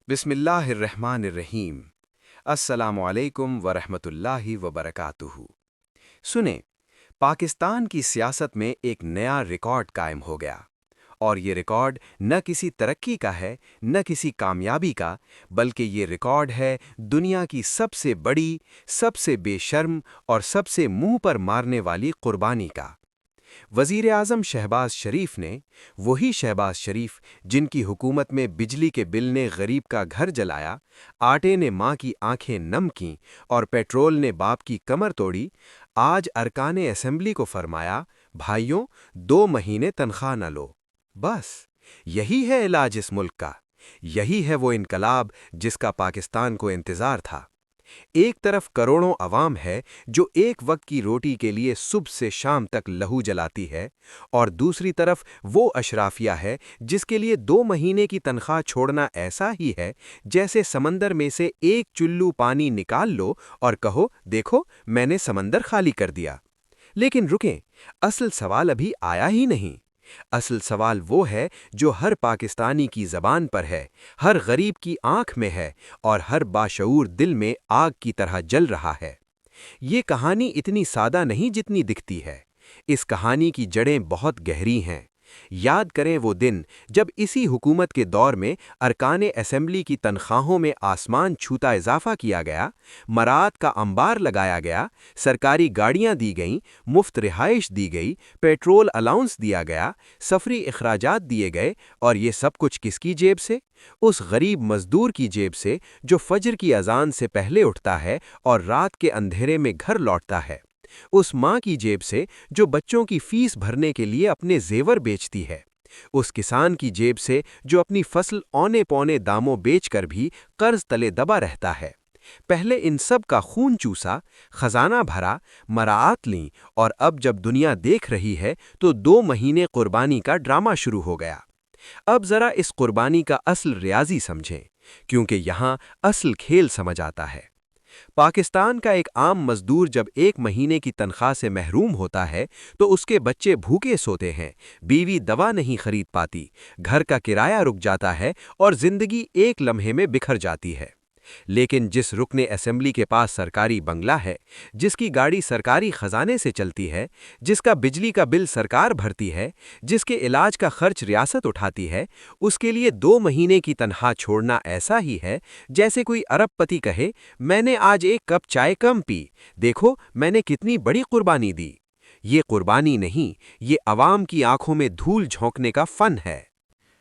بسم اللہ الرحمن الرحیم۔ السلام علیکم ورحمۃ اللہ وبرکاتہ۔ سنیں، پاکستان کی سیاست میں ایک نیا ریکارڈ قائم ہو گیا، اور یہ ریکارڈ نہ کسی ترقی کا ہے، نہ کسی کامیابی کا، بلکہ یہ ریکارڈ ہے دنیا کی سب سے بڑی، سب سے بے شرم اور سب سے منہ پر مارنے والی قربانی کا۔ وزیر اعظم شہباز شریف نے، وہی شہباز شریف جن کی حکومت میں بجلی کے بل نے غریب کا گھر جلایا، آٹے نے ماں کی آنکھیں نم کیں اور پیٹرول نے باپ کی کمر توڑی، آج ارکان اسمبلی کو فرمایا، بھائیوں 2 مہینے تنخواہ نہ لو۔ بس یہی ہے علاج اس ملک کا، یہی ہے وہ انقلاب جس کا پاکستان کو انتظار تھا۔ ایک طرف کروڑوں عوام ہے جو ایک وقت کی روٹی کے لیے صبح سے شام تک لہو جلاتی ہے، اور دوسری طرف وہ اشرافیہ ہے جس کے لیے 2 مہینے کی تنخواہ چھوڑنا ایسا ہی ہے جیسے سمندر میں سے ایک چلو پانی نکال لو اور کہو دیکھو میں نے سمندر خالی کر دیا۔ لیکن رکیں، اصل سوال ابھی آیا ہی نہیں۔ اصل سوال وہ ہے جو ہر پاکستانی کی زبان پر ہے، ہر غریب کی آنکھ میں ہے، اور ہر باشعور دل میں آگ کی طرح جل رہا ہے۔ یہ کہانی اتنی سادہ نہیں جتنی دکھتی ہے، اس کہانی کی جڑیں بہت گہری ہیں۔ یاد کریں وہ دن جب اسی حکومت کے دور میں ارکان اسمبلی کی تنخواہوں میں آسمان چھوتا اضافہ کیا گیا، مراعات کا انبار لگایا گیا، سرکاری گاڑیاں دی گئیں، مفت رہائش دی گئی، پیٹرول الاؤنس دیا گیا، سفری اخراجات دیے گئے، اور یہ سب کچھ کس کی جیب سے؟ اس غریب مزدور کی جیب سے جو فجر کی اذان سے پہلے اٹھتا ہے اور رات کے اندھیرے میں گھر لوٹتا ہے، اس ماں کی جیب سے جو بچوں کی فیس بھرنے کے لیے اپنے زیور بیچتی ہے، اس کسان کی جیب سے جو اپنی فصل اونے پونے داموں بیچ کر بھی قرض تلے دبا رہتا ہے۔ پہلے ان سب کا خون چوسا، خزانہ بھرا، مراعات لیں، اور اب جب دنیا دیکھ رہی ہے تو 2 مہینے قربانی کا ڈرامہ شروع ہو گیا۔ اب ذرا اس قربانی کا اصل ریاضی سمجھیں، کیونکہ یہاں اصل کھیل سمجھ آتا ہے۔ پاکستان کا ایک عام مزدور جب 1 مہینے کی تنخواہ سے محروم ہوتا ہے تو اس کے بچے بھوکے سوتے ہیں، بیوی دوا نہیں خرید پاتی، گھر کا کرایہ رک جاتا ہے، اور زندگی ایک لمحے میں بکھر جاتی ہے۔ لیکن جس رکن اسمبلی کے پاس سرکاری بنگلہ ہے، جس کی گاڑی سرکاری خزانے سے چلتی ہے، جس کا بجلی کا بل سرکار بھرتی ہے، جس کے علاج کا خرچ ریاست اٹھاتی ہے، اس کے لیے 2 مہینے کی تنخواہ چھوڑنا ایسا ہی ہے جیسے کوئی ارب پتی کہے میں نے آج 1 کپ چائے کم پی، دیکھو میں نے کتنی بڑی قربانی دی۔ یہ قربانی نہیں، یہ عوام کی آنکھوں میں دھول جھونکنے کا فن ہے۔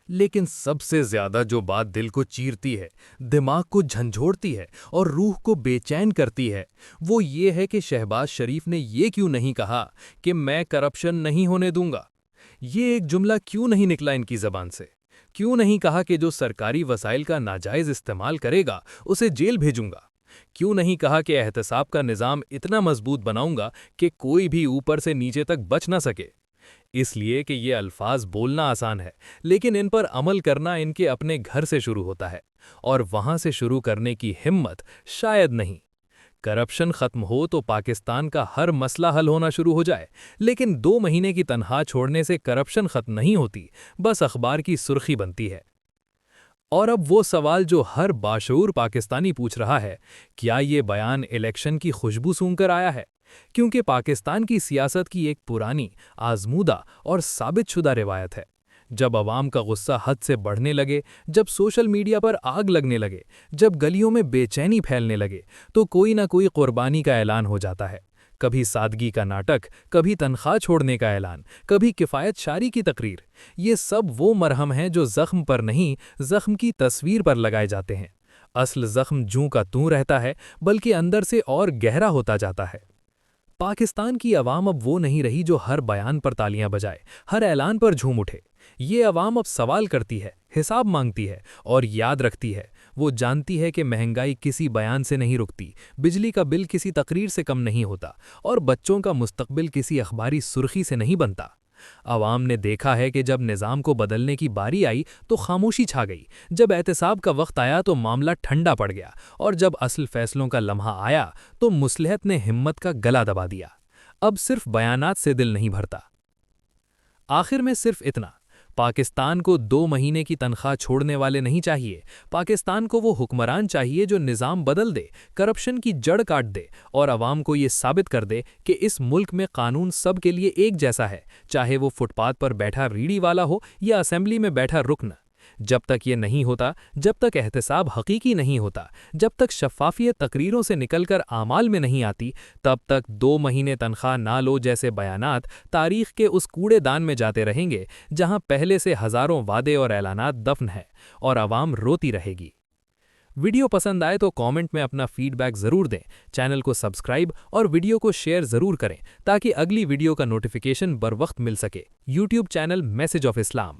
لیکن سب سے زیادہ جو بات دل کو چیرتی ہے، دماغ کو جھنجھوڑتی ہے اور روح کو بے چین کرتی ہے، وہ یہ ہے کہ شہباز شریف نے یہ کیوں نہیں کہا کہ میں کرپشن نہیں ہونے دوں گا؟ یہ ایک جملہ کیوں نہیں نکلا ان کی زبان سے؟ کیوں نہیں کہا کہ جو سرکاری وسائل کا ناجائز استعمال کرے گا اسے جیل بھیجوں گا؟ کیوں نہیں کہا کہ احتساب کا نظام اتنا مضبوط بناؤں گا کہ کوئی بھی اوپر سے نیچے تک بچ نہ سکے؟ اس لیے کہ یہ الفاظ بولنا آسان ہے، لیکن ان پر عمل کرنا ان کے اپنے گھر سے شروع ہوتا ہے، اور وہاں سے شروع کرنے کی ہمت شاید نہیں۔ کرپشن ختم ہو تو پاکستان کا ہر مسئلہ حل ہونا شروع ہو جائے، لیکن 2 مہینے کی تنخواہ چھوڑنے سے کرپشن ختم نہیں ہوتی، بس اخبار کی سرخی بنتی ہے۔ اور اب وہ سوال جو ہر باشعور پاکستانی پوچھ رہا ہے، کیا یہ بیان الیکشن کی خوشبو سونگ کر آیا ہے؟ کیونکہ پاکستان کی سیاست کی ایک پرانی، آزمودہ اور ثابت شدہ روایت ہے، جب عوام کا غصہ حد سے بڑھنے لگے، جب سوشل میڈیا پر آگ لگنے لگے، جب گلیوں میں بے چینی پھیلنے لگے، تو کوئی نہ کوئی قربانی کا اعلان ہو جاتا ہے۔ کبھی سادگی کا ناٹک، کبھی تنخواہ چھوڑنے کا اعلان، کبھی کفایت شاری کی تقریر۔ یہ سب وہ مرہم ہیں جو زخم پر نہیں، زخم کی تصویر پر لگائے جاتے ہیں۔ اصل زخم جوں کا توں رہتا ہے، بلکہ اندر سے اور گہرا ہوتا جاتا ہے۔ پاکستان کی عوام اب وہ نہیں رہی جو ہر بیان پر تالیاں بجائے، ہر اعلان پر جھوم اٹھے۔ یہ عوام اب سوال کرتی ہے، حساب مانگتی ہے، اور یاد رکھتی ہے۔ وہ جانتی ہے کہ مہنگائی کسی بیان سے نہیں رکتی، بجلی کا بل کسی تقریر سے کم نہیں ہوتا، اور بچوں کا مستقبل کسی اخباری سرخی سے نہیں بنتا۔ عوام نے دیکھا ہے کہ جب نظام کو بدلنے کی باری آئی تو خاموشی چھا گئی، جب احتساب کا وقت آیا تو معاملہ ٹھنڈا پڑ گیا، اور جب اصل فیصلوں کا لمحہ آیا تو مصلحت نے ہمت کا گلا دبا دیا۔ اب صرف بیانات سے دل نہیں بھرتا۔ آخر میں صرف اتنا، پاکستان کو 2 مہینے کی تنخواہ چھوڑنے والے نہیں چاہیے، پاکستان کو وہ حکمران چاہیے جو نظام بدل دے، کرپشن کی جڑ کاٹ دے اور عوام کو یہ ثابت کر دے کہ اس ملک میں قانون سب کے لیے ایک جیسا ہے، چاہے وہ فٹ پاتھ پر بیٹھا ریڑھی والا ہو یا اسمبلی میں بیٹھا رکن۔ جب تک یہ نہیں ہوتا، جب تک احتساب حقیقی نہیں ہوتا، جب تک شفافیت تقریروں سے نکل کر اعمال میں نہیں آتی، تب تک 2 مہینے تنخواہ نہ لو جیسے بیانات تاریخ کے اس کوڑے دان میں جاتے رہیں گے جہاں پہلے سے ہزاروں وعدے اور اعلانات دفن ہیں اور عوام روتی رہے گی۔ ویڈیو پسند آئے تو کامنٹ میں اپنا فیڈ بیک ضرور دیں، چینل کو سبسکرائب اور ویڈیو کو شیئر ضرور کریں تاکہ اگلی ویڈیو کا نوٹیفیکیشن بر وقت مل سکے۔ YouTube channel message of Islam.